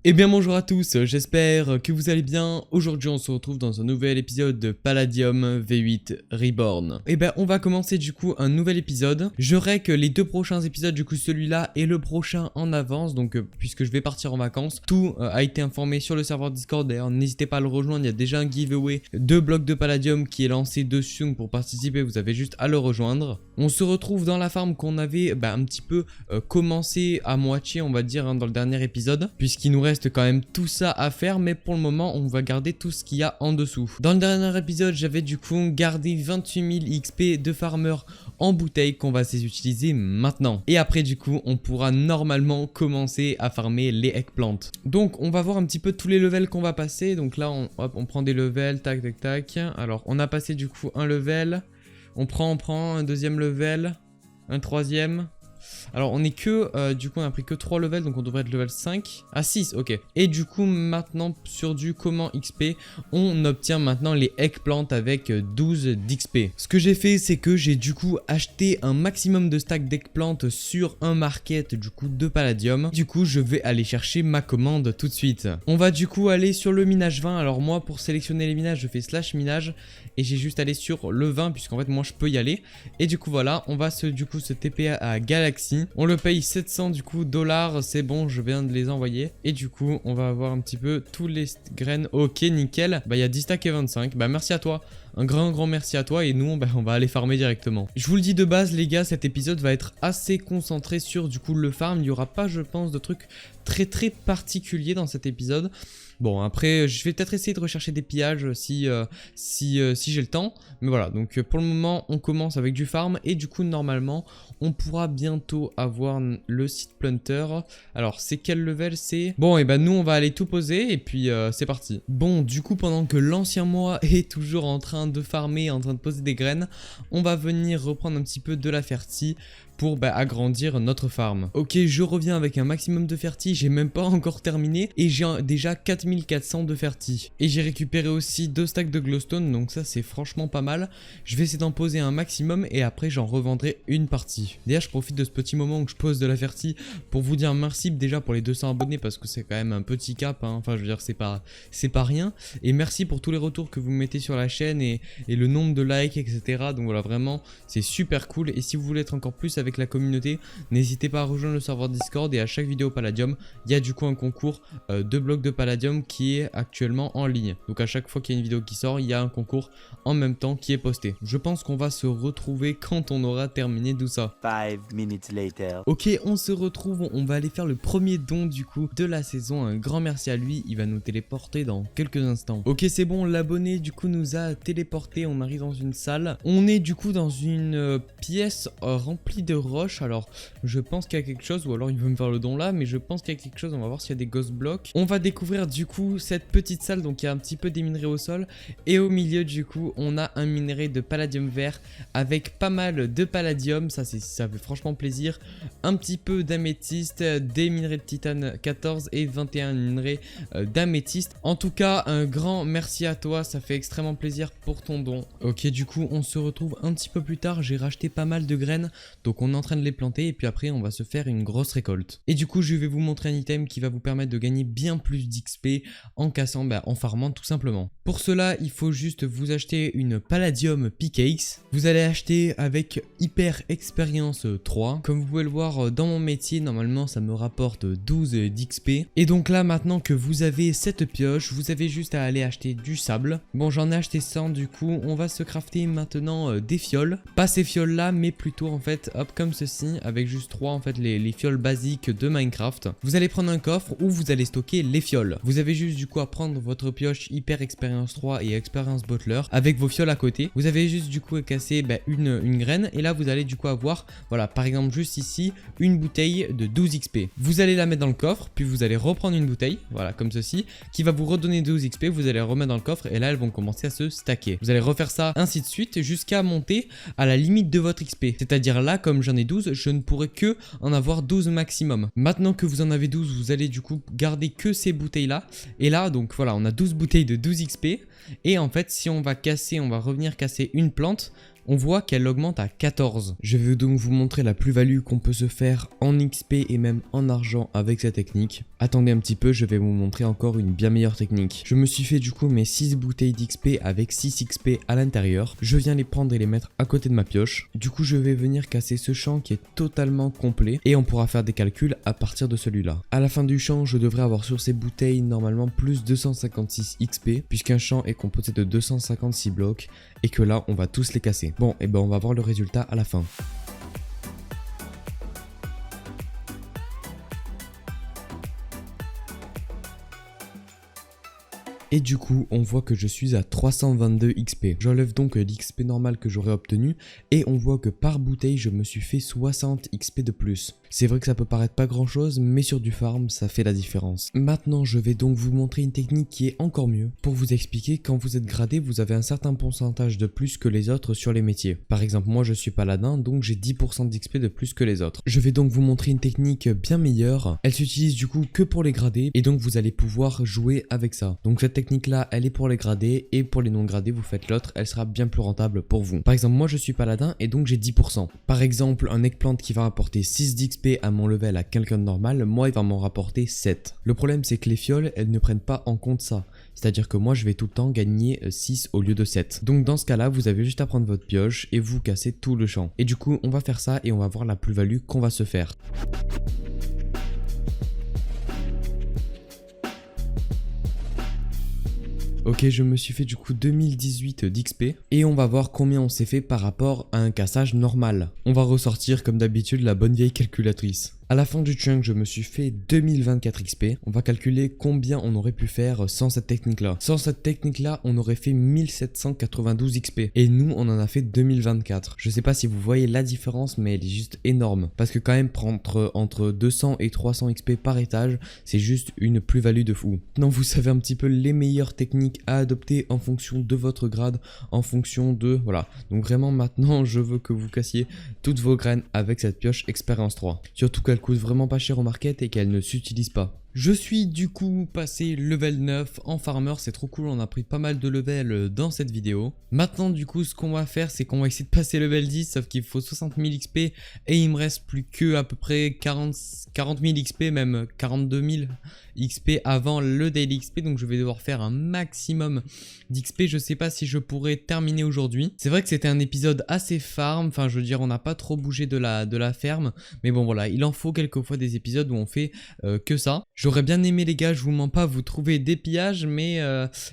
Eh bien bonjour à tous, j'espère que vous allez bien. Aujourd'hui on se retrouve dans un nouvel épisode de Palladium V8 Reborn. Eh bien on va commencer du coup un nouvel épisode. Je règle les deux prochains épisodes, du coup celui-là et le prochain en avance. Donc puisque je vais partir en vacances, tout a été informé sur le serveur Discord. D'ailleurs n'hésitez pas à le rejoindre, il y a déjà un giveaway de blocs de Palladium qui est lancé dessus. Donc pour participer vous avez juste à le rejoindre. On se retrouve dans la farm qu'on avait un petit peu commencé à moitié on va dire dans le dernier épisode. Puisqu'il nous reste quand même tout ça à faire, mais pour le moment on va garder tout ce qu'il y a en dessous. Dans le dernier épisode j'avais du coup gardé 28 000 XP de farmer en bouteille qu'on va utiliser maintenant. Et après du coup on pourra normalement commencer à farmer les eggplants. Donc on va voir un petit peu tous les levels qu'on va passer. Donc là on prend des levels, tac tac tac. Alors on a passé du coup un level, on prend un deuxième level, un troisième. Alors on est que, du coup on a pris que 3 levels, donc on devrait être level 5. Ah 6, ok. Et du coup maintenant sur du comment XP, on obtient maintenant les eggplants avec 12 d'XP. Ce que j'ai fait c'est que j'ai du coup acheté un maximum de stacks d'eggplants sur un market du coup de Palladium. Du coup je vais aller chercher ma commande tout de suite. On va du coup aller sur le minage 20. Alors moi pour sélectionner les minages je fais slash minage. Et j'ai juste allé sur le 20 puisqu'en fait moi je peux y aller. Et du coup voilà on va se TP à Galaxy. On le paye 700 du coup dollars, c'est bon, je viens de les envoyer. Et du coup, on va avoir un petit peu tous les graines. Ok, nickel. Bah, il y a 10 stacks et 25. Bah, merci à toi. Un grand merci à toi et nous on va aller farmer directement. Je vous le dis de base les gars, cet épisode va être assez concentré sur du coup le farm. Il n'y aura pas je pense de trucs très particuliers dans cet épisode. Bon après je vais peut-être essayer de rechercher des pillages si j'ai le temps. Mais voilà donc pour le moment on commence avec du farm. Et du coup normalement on pourra bientôt avoir le site planter. Alors c'est quel level c'est? Bon et nous on va aller tout poser et puis c'est parti. Bon du coup pendant que l'ancien moi est toujours en train de farmer, en train de poser des graines, on va venir reprendre un petit peu de la fertie pour agrandir notre farm. Ok, je reviens avec un maximum de ferti, j'ai même pas encore terminé et j'ai déjà 4400 de ferti. Et j'ai récupéré aussi 2 stacks de glowstone, donc ça c'est franchement pas mal. Je vais essayer d'en poser un maximum et après j'en revendrai une partie. D'ailleurs je profite de ce petit moment où je pose de la ferti pour vous dire merci déjà pour les 200 abonnés parce que c'est quand même un petit cap, hein. Enfin je veux dire c'est pas rien. Et merci pour tous les retours que vous mettez sur la chaîne et le nombre de likes etc. Donc voilà vraiment c'est super cool. Et si vous voulez être encore plus avec la communauté, n'hésitez pas à rejoindre le serveur Discord et à chaque vidéo Palladium, il y a du coup un concours de blocs de Palladium qui est actuellement en ligne. Donc à chaque fois qu'il y a une vidéo qui sort, il y a un concours en même temps qui est posté. Je pense qu'on va se retrouver quand on aura terminé tout ça. 5 minutes later. Ok, on se retrouve, on va aller faire le premier don du coup de la saison. Un grand merci à lui, il va nous téléporter dans quelques instants. Ok, c'est bon, l'abonné du coup nous a téléporté, on arrive dans une salle. On est du coup dans une pièce remplie de roches. Alors je pense qu'il y a quelque chose, ou alors il veut me faire le don là, mais je pense qu'il y a quelque chose. On va voir s'il y a des ghost blocks. On va découvrir du coup cette petite salle. Donc il y a un petit peu des minerais au sol et au milieu du coup on a un minerai de palladium vert avec pas mal de palladium. Ça fait franchement plaisir. Un petit peu d'améthyste, des minerais de titane 14 et 21 minerais d'améthyste. En tout cas un grand merci à toi, ça fait extrêmement plaisir pour ton don. Ok, du coup on se retrouve un petit peu plus tard. J'ai racheté pas mal de graines, donc on est en train de les planter et puis après on va se faire une grosse récolte. Et du coup je vais vous montrer un item qui va vous permettre de gagner bien plus d'XP en cassant, en farmant tout simplement. Pour cela il faut juste vous acheter une Palladium Pickaxe. Vous allez acheter avec hyper expérience 3. Comme vous pouvez le voir dans mon métier, normalement ça me rapporte 12 d'XP. Et donc là maintenant que vous avez cette pioche, vous avez juste à aller acheter du sable. Bon j'en ai acheté 100, du coup on va se crafter maintenant des fioles. Pas ces fioles là mais plutôt en fait hop comme ceci avec juste 3 en fait les fioles basiques de Minecraft. Vous allez prendre un coffre où vous allez stocker les fioles. Vous avez juste du coup à prendre votre pioche hyper expérience 3 et expérience butler avec vos fioles à côté. Vous avez juste du coup à casser une graine et là vous allez du coup avoir voilà par exemple juste ici une bouteille de 12 XP. Vous allez la mettre dans le coffre puis vous allez reprendre une bouteille voilà comme ceci qui va vous redonner 12 XP. Vous allez remettre dans le coffre et là elles vont commencer à se stacker. Vous allez refaire ça ainsi de suite jusqu'à monter à la limite de votre XP. C'est-à-dire là comme j'en ai 12 je ne pourrai que en avoir 12 maximum. Maintenant que vous en avez 12 vous allez du coup garder que ces bouteilles là et là donc voilà on a 12 bouteilles de 12 XP et en fait si on va revenir casser une plante on voit qu'elle augmente à 14. Je vais donc vous montrer la plus-value qu'on peut se faire en XP et même en argent avec cette technique. Attendez un petit peu, je vais vous montrer encore une bien meilleure technique. Je me suis fait du coup mes 6 bouteilles d'XP avec 6 XP à l'intérieur. Je viens les prendre et les mettre à côté de ma pioche. Du coup, je vais venir casser ce champ qui est totalement complet et on pourra faire des calculs à partir de celui-là. À la fin du champ, je devrais avoir sur ces bouteilles normalement plus 256 XP puisqu'un champ est composé de 256 blocs et que là, on va tous les casser. Bon, et ben on va voir le résultat à la fin. Et du coup, on voit que je suis à 322 XP. J'enlève donc l'XP normal que j'aurais obtenu et on voit que par bouteille, je me suis fait 60 XP de plus. C'est vrai que ça peut paraître pas grand chose, mais sur du farm, ça fait la différence. Maintenant, je vais donc vous montrer une technique qui est encore mieux. Pour vous expliquer, quand vous êtes gradé, vous avez un certain pourcentage de plus que les autres sur les métiers. Par exemple, moi je suis paladin, donc j'ai 10% d'XP de plus que les autres. Je vais donc vous montrer une technique bien meilleure. Elle s'utilise du coup que pour les gradés, et donc vous allez pouvoir jouer avec ça. Donc cette technique là, elle est pour les gradés, et pour les non gradés, vous faites l'autre, elle sera bien plus rentable pour vous. Par exemple, moi je suis paladin, et donc j'ai 10%. Par exemple, un eggplant qui va apporter 6 d'XP à mon level à quelqu'un de normal, moi il va m'en rapporter 7. Le problème c'est que les fioles, elles ne prennent pas en compte ça. C'est-à-dire que moi je vais tout le temps gagner 6 au lieu de 7. Donc dans ce cas là, vous avez juste à prendre votre pioche et vous casser tout le champ. Et du coup, on va faire ça et on va voir la plus-value qu'on va se faire. Ok, je me suis fait du coup 2018 d'XP et on va voir combien on s'est fait par rapport à un cassage normal. On va ressortir comme d'habitude la bonne vieille calculatrice. À la fin du chunk, je me suis fait 2024 XP. On va calculer combien on aurait pu faire sans cette technique-là. Sans cette technique-là, on aurait fait 1792 XP. Et nous, on en a fait 2024. Je sais pas si vous voyez la différence, mais elle est juste énorme. Parce que quand même, prendre entre 200 et 300 XP par étage, c'est juste une plus-value de fou. Maintenant, vous savez un petit peu les meilleures techniques à adopter en fonction de votre grade, en fonction de... Voilà. Donc vraiment, maintenant, je veux que vous cassiez toutes vos graines avec cette pioche expérience 3. Surtout qu'elle coûte vraiment pas cher au market et qu'elle ne s'utilise pas. Je suis du coup passé level 9 en farmer, c'est trop cool, on a pris pas mal de level dans cette vidéo. Maintenant du coup ce qu'on va faire c'est qu'on va essayer de passer level 10 sauf qu'il faut 60 000 XP et il me reste plus que à peu près 40 000 XP, même 42 000 XP avant le daily XP, donc je vais devoir faire un maximum d'XP. Je sais pas si je pourrais terminer aujourd'hui. C'est vrai que c'était un épisode assez farm, enfin je veux dire on n'a pas trop bougé de la ferme, mais bon voilà, il en faut quelquefois des épisodes où on fait que ça. J'aurais bien aimé les gars, je vous mens pas, vous trouver des pillages, mais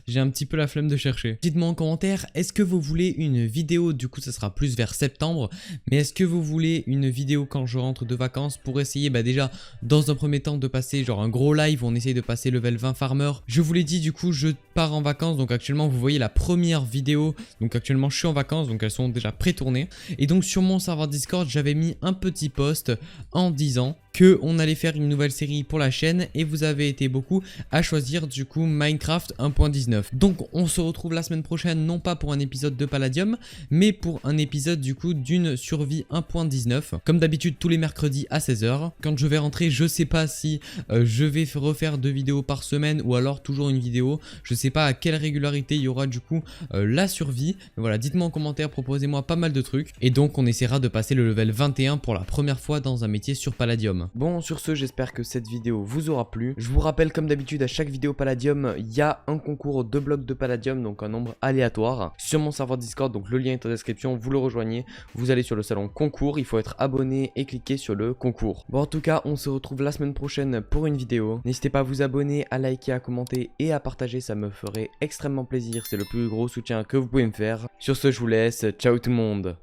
j'ai un petit peu la flemme de chercher. Dites-moi en commentaire, est-ce que vous voulez une vidéo, du coup ça sera plus vers septembre, mais est-ce que vous voulez une vidéo quand je rentre de vacances pour essayer déjà dans un premier temps de passer genre un gros live où on essaye de passer level 20 farmer. Je vous l'ai dit, du coup je pars en vacances, donc actuellement vous voyez la première vidéo, donc actuellement je suis en vacances, donc elles sont déjà pré-tournées. Et donc sur mon serveur Discord j'avais mis un petit post en disant que on allait faire une nouvelle série pour la chaîne et vous avez été beaucoup à choisir du coup Minecraft 1.19. Donc on se retrouve la semaine prochaine non pas pour un épisode de Palladium mais pour un épisode du coup d'une survie 1.19 comme d'habitude tous les mercredis à 16 h. Quand je vais rentrer je sais pas si je vais refaire 2 vidéos par semaine ou alors toujours une vidéo. Je sais pas à quelle régularité il y aura du coup la survie. Mais voilà, dites-moi en commentaire, proposez-moi pas mal de trucs et donc on essaiera de passer le level 21 pour la première fois dans un métier sur Palladium. Bon, sur ce, j'espère que cette vidéo vous aura plu. Je vous rappelle, comme d'habitude, à chaque vidéo Palladium, il y a un concours de blocs de Palladium, donc un nombre aléatoire, sur mon serveur Discord. Donc le lien est en description, vous le rejoignez, vous allez sur le salon concours, il faut être abonné et cliquer sur le concours. Bon, en tout cas, on se retrouve la semaine prochaine pour une vidéo. N'hésitez pas à vous abonner, à liker, à commenter et à partager, ça me ferait extrêmement plaisir. C'est le plus gros soutien que vous pouvez me faire. Sur ce, je vous laisse. Ciao tout le monde.